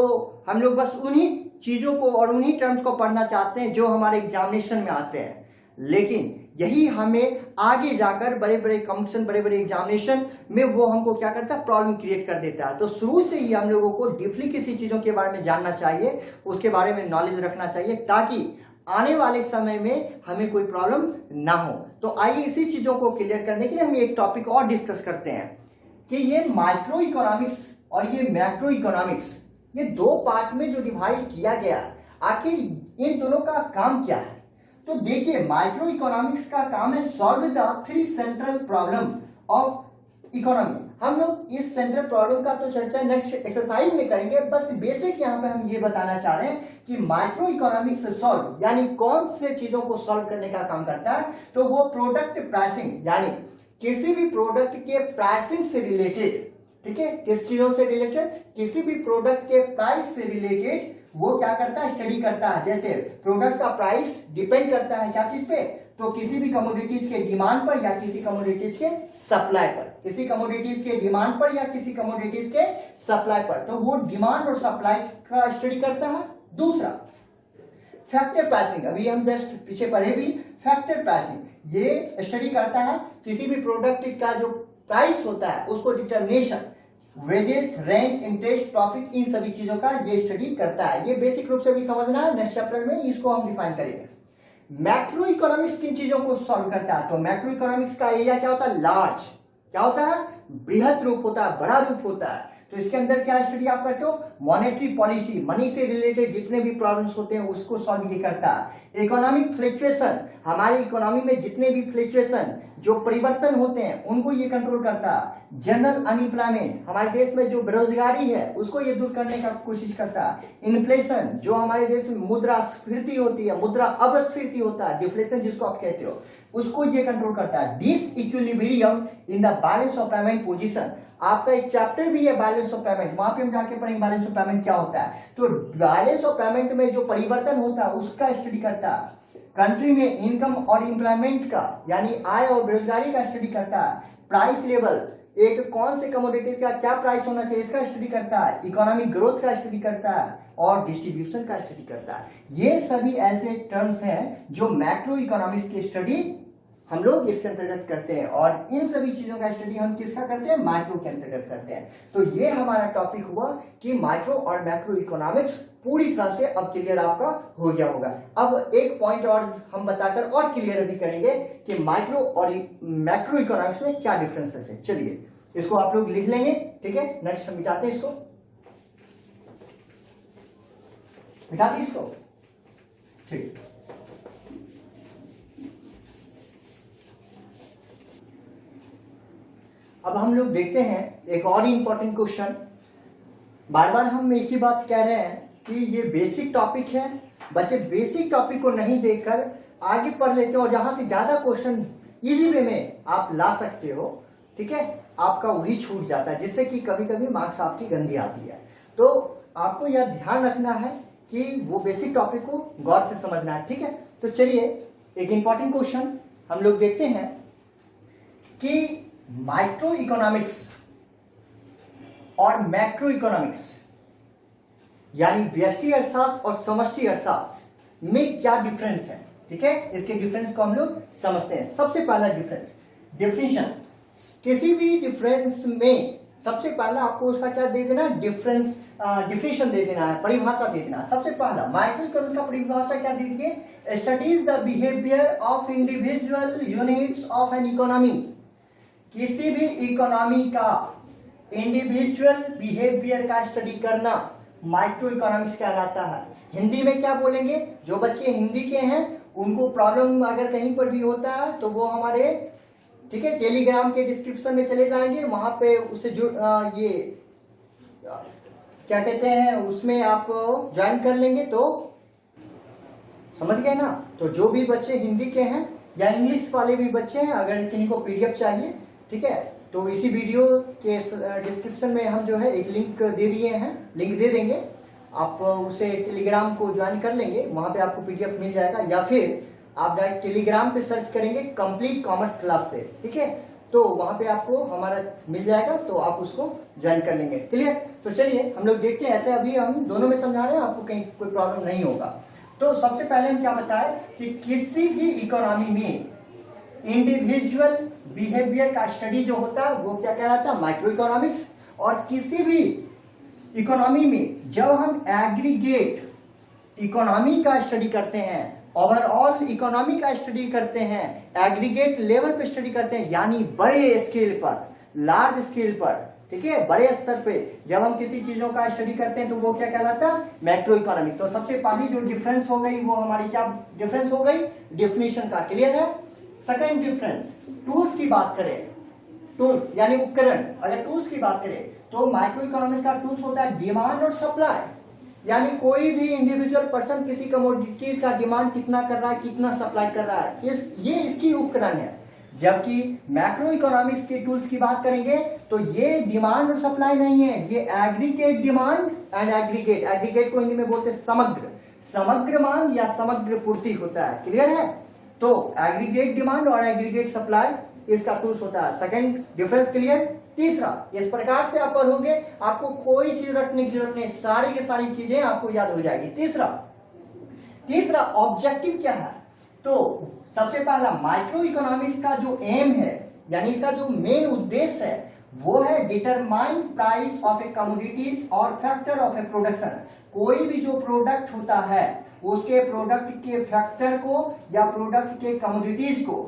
हम लोग बस उन्हीं चीजों को और उन्हीं टर्म्स को पढ़ना चाहते हैं जो हमारे एग्जामिनेशन में आते हैं, लेकिन यही हमें आगे जाकर बड़े बड़े कॉम्पिटिशन, बड़े बड़े एग्जामिनेशन में वो हमको क्या करता है? प्रॉब्लम क्रिएट कर देता है। तो शुरू से ही हम लोगों को डीपली किसी चीजों के बारे में जानना चाहिए, उसके बारे में नॉलेज रखना चाहिए, ताकि आने वाले समय में हमें कोई प्रॉब्लम ना हो। तो आइए इसी चीजों को क्लियर करने के लिए हम एक टॉपिक और डिस्कस करते हैं कि ये माइक्रो इकोनॉमिक्स और ये मैक्रो इकोनॉमिक्स, ये दो पार्ट में जो डिवाइड किया गया, आखिर इन दोनों का काम क्या है? तो देखिए, माइक्रो इकोनॉमिक्स का काम है solve the 3 central problem of economy. हम लोग इस सेंट्रल प्रॉब्लम का तो चर्चा नेक्स्ट एक्सरसाइज में करेंगे, बस बेसिक यहाँ पे हम ये बताना चाह रहे हैं कि माइक्रो इकोनॉमिक्स सॉल्व यानी कौन से चीजों को सॉल्व करने का काम करता है? तो वो प्रोडक्ट प्राइसिंग, यानी किसी भी प्रोडक्ट के प्राइसिंग से रिलेटेड, ठीक है, किस चीजों से रिलेटेड? किसी भी प्रोडक्ट के प्राइस से रिलेटेड वो क्या करता है? स्टडी करता है। जैसे प्रोडक्ट का प्राइस डिपेंड करता है क्या चीज पे? तो किसी भी कमोडिटीज के डिमांड पर या किसी कमोडिटीज के सप्लाई पर, किसी कमोडिटीज के डिमांड पर या किसी कमोडिटीज के सप्लाई पर, तो वो डिमांड और सप्लाई का स्टडी करता है। दूसरा फैक्टर प्राइसिंग, अभी हम जस्ट पीछे पढ़े भी, फैक्टर प्राइसिंग ये स्टडी करता है किसी भी प्रोडक्ट का जो प्राइस होता है उसको determination, wages, rent, interest, profit, इन सभी चीजों का ये स्टडी करता है। ये बेसिक रूप से भी समझना है, नेक्स्ट चैप्टर में इसको हम डिफाइन करेंगे। मैक्रो इकोनॉमिक्स किन चीजों को सॉल्व करता है? तो मैक्रो इकोनॉमिक्स का एरिया क्या होता है? लार्ज, क्या होता है? बृहद रूप होता है, बड़ा रूप होता है। तो इसके अंदर क्या स्टडी आप करते हो? मॉनेटरी पॉलिसी, मनी से रिलेटेड जितने भी प्रॉब्लम्स होते हैं उसको सॉल्व ये करता है। इकोनॉमिक फ्लक्चुएशन, हमारी इकोनॉमी में जितने भी फ्लक्चुएशन जो परिवर्तन होते हैं उनको ये कंट्रोल करता है। जनरल अनएम्प्लॉयमेंट, हमारे देश में जो बेरोजगारी है उसको ये दूर करने का कोशिश करता है। इन्फ्लेशन, जो हमारे देश में मुद्रास्फीति होती है, मुद्रा अपस्फीति होता है, डिफ्लेशन जिसको आप कहते हो, उसको ये कंट्रोल करता है। Disequilibrium in the balance of payment position, आपका एक चैप्टर भी है बैलेंस ऑफ पेमेंट, वहां पे हम जाके पढ़ेंगे बैलेंस ऑफ पेमेंट क्या होता है। तो बैलेंस ऑफ पेमेंट में जो परिवर्तन होता है उसका स्टडी करता है। कंट्री में इनकम और एम्प्लॉयमेंट का, यानी आय और बेरोजगारी का स्टडी करता है। प्राइस लेवल, एक कौन से कमोडिटीज का क्या प्राइस होना चाहिए इसका स्टडी करता है। इकोनॉमिक ग्रोथ का स्टडी करता है और डिस्ट्रीब्यूशन का स्टडी करता है। ये सभी ऐसे टर्म्स हैं जो मैक्रो इकोनॉमिक्स की स्टडी हम लोग इसके अंतर्गत करते हैं, और इन सभी चीजों का स्टडी हम किसका करते हैं? माइक्रो के अंतर्गत करते हैं। तो ये हमारा टॉपिक हुआ कि माइक्रो और मैक्रो इकोनॉमिक्स पूरी तरह से अब क्लियर आपका हो गया होगा। अब एक पॉइंट और हम बताकर और क्लियर भी करेंगे कि माइक्रो और मैक्रो इकोनॉमिक्स में क्या डिफरेंसेस है। चलिए इसको आप लोग लिख लेंगे, ठीक है। नेक्स्ट हम मिटाते हैं, इसको मिटाते हैं इसको, ठीक। अब हम लोग देखते हैं एक और इंपॉर्टेंट क्वेश्चन। बार बार हम एक ही बात कह रहे हैं कि ये बेसिक टॉपिक है, बच्चे बेसिक टॉपिक को नहीं देखकर आगे पढ़ लेते हैं और जहां से ज्यादा क्वेश्चन इजी वे में आप ला सकते हो, ठीक है, आपका वही छूट जाता है, जिससे कि कभी कभी मार्क्स आपकी गंदी आती है। तो आपको यह ध्यान रखना है कि वो बेसिक टॉपिक को गौर से समझना है, ठीक है। तो चलिए एक इंपॉर्टेंट क्वेश्चन हम लोग देखते हैं कि माइक्रो इकोनॉमिक्स और मैक्रो इकोनॉमिक्स यानी व्यष्टि अर्थशास्त्र और समष्टि अर्थशास्त्र में क्या डिफरेंस है। ठीक है, इसके डिफरेंस को हम लोग समझते हैं। सबसे पहला डिफरेंस, डिफिनेशन। किसी भी डिफरेंस में सबसे पहला आपको उसका क्या दे देना, डिफरेंस डिफिनेशन दे देना है, परिभाषा दे देना है। सबसे पहला माइक्रो इकोनॉमिक्स का परिभाषा क्या दी गई, studies the behaviour of individual units of an economy. किसी भी इकोनॉमी का इंडिविजुअल बिहेवियर का स्टडी करना माइक्रो इकोनॉमिक्स कहलाता है। हिंदी में क्या बोलेंगे, जो बच्चे हिंदी के हैं उनको प्रॉब्लम अगर कहीं पर भी होता है तो वो हमारे, ठीक है, टेलीग्राम के डिस्क्रिप्शन में चले जाएंगे, वहां पे उससे ये क्या कहते हैं, उसमें आप ज्वाइन कर लेंगे तो समझ गए ना। तो जो भी बच्चे हिंदी के हैं या इंग्लिश वाले भी बच्चे हैं, अगर किन्हीं को पीडीएफ चाहिए, ठीक है, तो इसी वीडियो के डिस्क्रिप्शन में हम जो है एक लिंक दे दिए हैं, लिंक दे देंगे, आप उसे टेलीग्राम को ज्वाइन कर लेंगे, वहां पे आपको पीडीएफ मिल जाएगा, या फिर आप डायरेक्ट टेलीग्राम पे सर्च करेंगे कंप्लीट कॉमर्स क्लास से, ठीक है, तो वहां पे आपको हमारा मिल जाएगा, तो आप उसको ज्वाइन कर लेंगे। क्लियर। तो चलिए हम लोग देखते हैं, ऐसे अभी हम दोनों में समझा रहे हैं, आपको कहीं कोई प्रॉब्लम नहीं होगा। तो सबसे पहले हम क्या बताएं कि किसी भी इकोनॉमी में इंडिविजुअल बिहेवियर का स्टडी जो होता है वो क्या कहलाता है, माइक्रो इकोनॉमिक्स। और किसी भी इकोनॉमी में जब हम एग्रीगेट इकोनॉमी का स्टडी करते हैं, ओवरऑल इकोनॉमी का स्टडी करते हैं, एग्रीगेट लेवल पे स्टडी करते हैं, यानी बड़े स्केल पर, लार्ज स्केल पर, ठीक है, बड़े स्तर पे जब हम किसी चीजों का स्टडी करते हैं तो वो क्या कहलाता है, मैक्रो इकोनॉमिक्स। तो सबसे पहली जो डिफरेंस हो गई वो हमारी क्या डिफरेंस हो गई, डिफिनेशन का। क्लियर है। सेकेंड डिफरेंस, टूल्स की बात करें, टूल्स यानी उपकरण, अगर टूल्स की बात करें तो माइक्रो इकोनॉमिक्स का टूल्स होता है डिमांड और सप्लाई, यानी कोई भी इंडिविजुअल पर्सन किसी कमोडिटीज का डिमांड कितना कर रहा है, कितना सप्लाई कर रहा है, ये इसकी उपकरण है। जबकि मैक्रो इकोनॉमिक्स के टूल्स की बात करेंगे तो ये डिमांड और सप्लाई नहीं है, ये एग्रीगेट डिमांड एंड एग्रीगेट को हिंदी में बोलते हैं समग्र मांग या समग्र पूर्ति होता है। क्लियर है। तो एग्रीगेट डिमांड और एग्रीगेट सप्लाई इसका टूल्स होता है। Second difference clear. तीसरा, इस प्रकार से आप पढ़ोगे आपको कोई चीज रटने की जरूरत नहीं, सारी की सारी चीजें आपको याद हो जाएगी। तीसरा ऑब्जेक्टिव क्या है, तो सबसे पहला माइक्रो इकोनॉमिक्स का जो एम है, यानी इसका जो मेन उद्देश्य है वो है determine price of A commodities और फैक्टर ऑफ ए प्रोडक्शन। कोई भी जो प्रोडक्ट होता है उसके प्रोडक्ट के फैक्टर को या प्रोडक्ट के कमोडिटीज को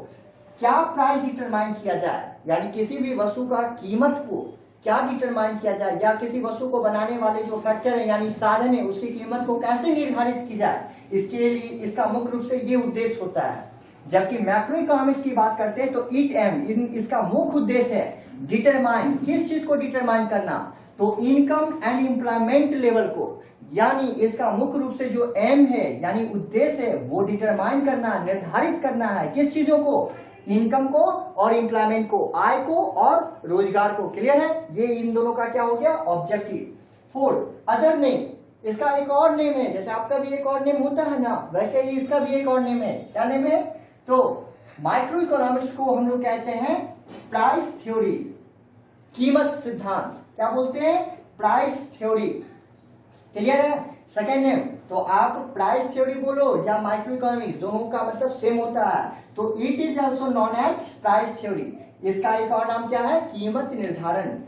क्या प्राइस डिटरमाइन किया जाए, यानी किसी भी वस्तु का कीमत को क्या डिटरमाइन किया जाए, या किसी वस्तु को बनाने वाले जो फैक्टर है यानी साधन है उसकी कीमत को कैसे निर्धारित की जाए, इसके लिए इसका मुख्य रूप से ये उद्देश्य होता है। जबकि मैक्रो इकोनॉमिक्स की बात करते हैं तो इसका मुख्य उद्देश्य है डिटरमाइन, किस चीज को डिटरमाइन करना, तो इनकम एंड एम्प्लॉयमेंट लेवल को, यानी इसका मुख्य रूप से जो एम है यानी उद्देश्य है वो डिटरमाइन करना, निर्धारित करना है, किस चीजों को, इनकम को और एम्प्लॉयमेंट को, आय को और रोजगार को। क्लियर है। ये इन दोनों का क्या हो गया, ऑब्जेक्टिव। फोर्थ, अदर नेम, इसका एक और नेम है, जैसे आपका भी एक और नेम होता है ना, वैसे ही इसका भी एक और नेम है। क्या नेम है, तो माइक्रो इकोनॉमिक्स को हम लोग कहते हैं प्राइस थ्योरी, कीमत सिद्धांत, क्या बोलते हैं, प्राइस थ्योरी। क्लियर है। सेकेंड नेम, तो आप प्राइस थ्योरी बोलो या माइक्रो इकोनॉमिक्स, दोनों का मतलब सेम होता है, तो it is also known as price theory. इसका एक और नाम क्या है, कीमत निर्धारण।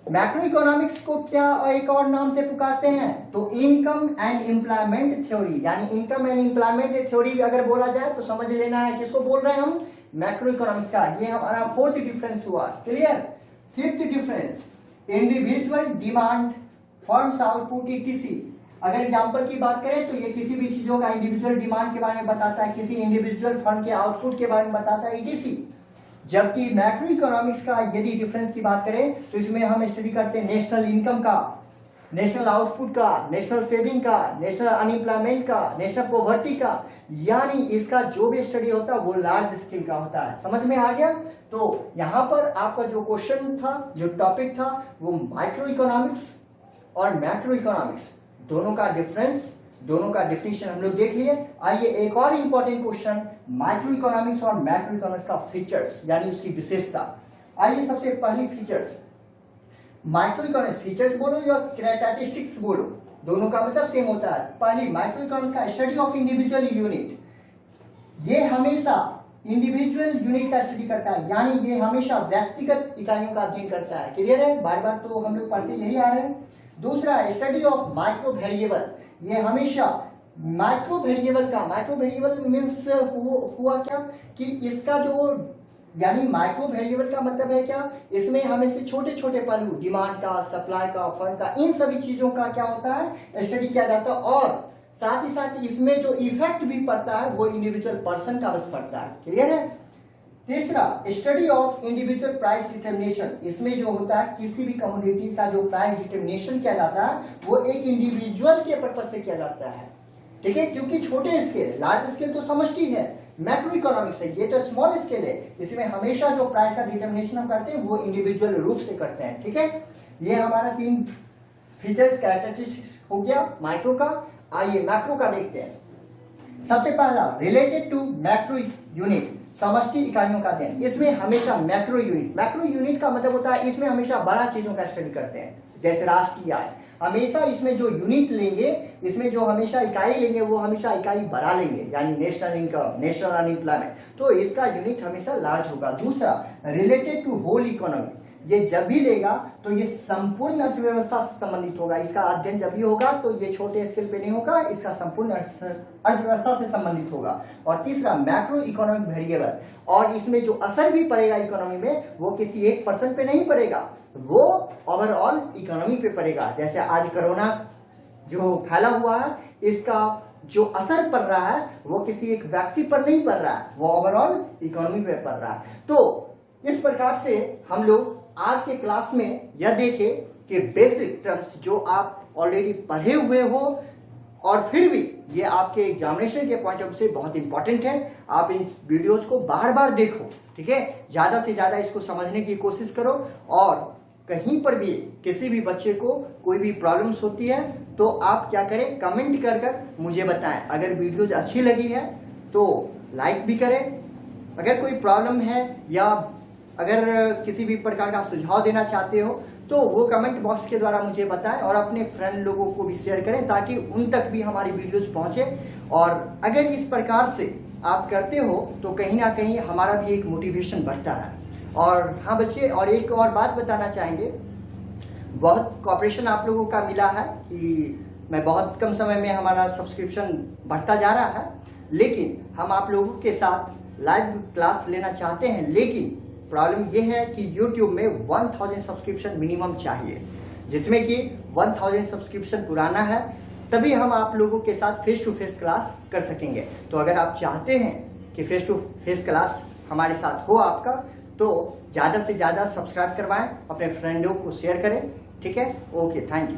मैक्रो इकोनॉमिक्स को क्या एक और नाम से पुकारते हैं, तो इनकम एंड एम्प्लॉयमेंट थ्योरी, यानी इनकम एंड एम्प्लॉयमेंट थ्योरी अगर बोला जाए तो समझ लेना है किसको बोल रहे हैं हम, मैक्रो इकोनॉमिक्स का। ये हमारा फोर्थ डिफरेंस हुआ। Clear. Fifth difference, individual demand, funds output etc. अगर एग्जांपल की बात करें तो ये किसी भी चीजों का इंडिविजुअल डिमांड के बारे में बताता है, किसी इंडिविजुअल फंड के आउटपुट के बारे में बताता है, ईटीसी। जबकि मैक्रो इकोनॉमिक्स का यदि डिफरेंस की बात करें तो इसमें हम स्टडी करते हैं नेशनल इनकम का, नेशनल आउटपुट का, नेशनल सेविंग का, नेशनल अनएम्प्लॉयमेंट का, नेशनल पॉवर्टी का, यानी इसका जो भी स्टडी होता है वो लार्ज स्केल का होता है। समझ में आ गया। तो यहाँ पर आपका जो क्वेश्चन था, जो टॉपिक था, वो माइक्रो इकोनॉमिक्स और मैक्रो इकोनॉमिक्स दोनों का डिफरेंस, दोनों का डिफिनेशन हम लोग देख लिए। आइए एक और इंपॉर्टेंट क्वेश्चन, माइक्रो इकोनॉमिक्स और मैक्रो इकोनॉमिक्स का फीचर्स यानी उसकी विशेषता। आइए सबसे पहली फीचर्स, माइक्रो इकोनॉमिक्स फीचर्स बोलो या कैरेक्टरिस्टिक्स बोलो, दोनों का मतलब सेम होता है। पहली, माइक्रो इकोनॉमिक्स का स्टडी ऑफ इंडिविजुअल यूनिट, ये हमेशा इंडिविजुअल यूनिट का स्टडी करता है, यानी ये हमेशा व्यक्तिगत इकाइयों का अध्ययन करता है। क्लियर है? बार बार तो हम लोग पढ़ते यही आ रहे हैं। दूसरा, स्टडी ऑफ माइक्रो वेरिएबल, ये हमेशा माइक्रो वेरिएबल मीन्स हुआ क्या कि इसका जो, यानी माइक्रो वेरिएबल का मतलब है क्या, इसमें हमें से छोटे छोटे पहलू, डिमांड का, सप्लाई का, फंड का, इन सभी चीजों का क्या होता है, स्टडी किया जाता है। और साथ ही साथ इसमें जो इफेक्ट भी पड़ता है वो इंडिविजुअल पर्सन का बस पड़ता है। क्लियर है? तीसरा, study of individual price determination, इसमें जो होता है किसी भी कमोडिटीज का जो प्राइस डिटर्मिनेशन किया जाता है वो एक इंडिविजुअल के पर्पज से किया जाता है। ठीक है? क्योंकि छोटे स्केल, लार्ज स्केल तो समष्टि है, मैक्रो इकोनॉमिक्स है, ये तो स्मॉल स्केल है, इसमें हमेशा जो प्राइस का डिटर्मिनेशन हम करते हैं वो इंडिविजुअल रूप से करते हैं। ठीक है? ये हमारा 3 फीचर्स कैरेक्टरिस्टिक्स हो गया माइक्रो का। आइए मैक्रो का देखते हैं। सबसे पहला, रिलेटेड टू मैक्रो यूनिट, समष्टि इकाइयों का अध्ययन। इसमें हमेशा मैक्रो यूनिट का मतलब होता है इसमें हमेशा बड़ा चीजों का स्टडी करते हैं, जैसे राष्ट्रीय आय। हमेशा इसमें जो यूनिट लेंगे, इसमें जो हमेशा इकाई लेंगे वो हमेशा इकाई बड़ा लेंगे, यानी नेशनल इनकम, नेशनल अनएम्प्लॉयमेंट, तो इसका यूनिट हमेशा लार्ज होगा। दूसरा, रिलेटेड टू होल इकोनॉमी, ये जब भी लेगा तो ये संपूर्ण अर्थव्यवस्था से संबंधित होगा। इसका अध्ययन जब भी होगा तो ये छोटे स्केल पे नहीं होगा, इसका संपूर्ण अर्थव्यवस्था से संबंधित होगा। और तीसरा, मैक्रो इकोनॉमिक वेरिएबल, और इसमें जो असर भी पड़ेगा इकोनॉमी में वो किसी एक पर्सन पे नहीं पड़ेगा, वो ओवरऑल इकोनॉमी पे पड़ेगा। जैसे आज कोरोना जो फैला हुआ है, इसका जो असर पड़ रहा है वो किसी एक व्यक्ति पर नहीं पड़ रहा है, वो ओवरऑल इकोनॉमी पे पड़ रहा है। तो इस प्रकार से हम लोग आज के क्लास में यह देखें कि बेसिक टर्म्स जो आप ऑलरेडी पढ़े हुए हो और फिर भी ये आपके एग्जामिनेशन के पॉइंट ऑफ व्यू से बहुत इंपॉर्टेंट है। आप इन वीडियोस को बार बार देखो, ठीक है? ज्यादा से ज्यादा इसको समझने की कोशिश करो, और कहीं पर भी किसी भी बच्चे को कोई भी प्रॉब्लम्स होती है तो आप क्या करें, कमेंट कर मुझे बताएं। अगर वीडियोज अच्छी लगी है तो लाइक भी करें। अगर कोई प्रॉब्लम है या अगर किसी भी प्रकार का सुझाव देना चाहते हो तो वो कमेंट बॉक्स के द्वारा मुझे बताएं, और अपने फ्रेंड लोगों को भी शेयर करें ताकि उन तक भी हमारी वीडियोस पहुंचे। और अगर इस प्रकार से आप करते हो तो कहीं ना कहीं हमारा भी एक मोटिवेशन बढ़ता है। और हाँ बच्चे, और एक और बात बताना चाहेंगे, बहुत कॉपरेशन आप लोगों का मिला है कि मैं बहुत कम समय में हमारा सब्सक्रिप्शन बढ़ता जा रहा है, लेकिन हम आप लोगों के साथ लाइव क्लास लेना चाहते हैं। लेकिन प्रॉब्लम यह है कि YouTube में 1000 सब्सक्रिप्शन मिनिमम चाहिए, जिसमें कि 1000 सब्सक्रिप्शन पुराना है, तभी हम आप लोगों के साथ फेस टू फेस क्लास कर सकेंगे। तो अगर आप चाहते हैं कि फेस टू फेस क्लास हमारे साथ हो आपका, तो ज़्यादा से ज़्यादा सब्सक्राइब करवाएं, अपने फ्रेंडों को शेयर करें। ठीक है? Okay, thank you.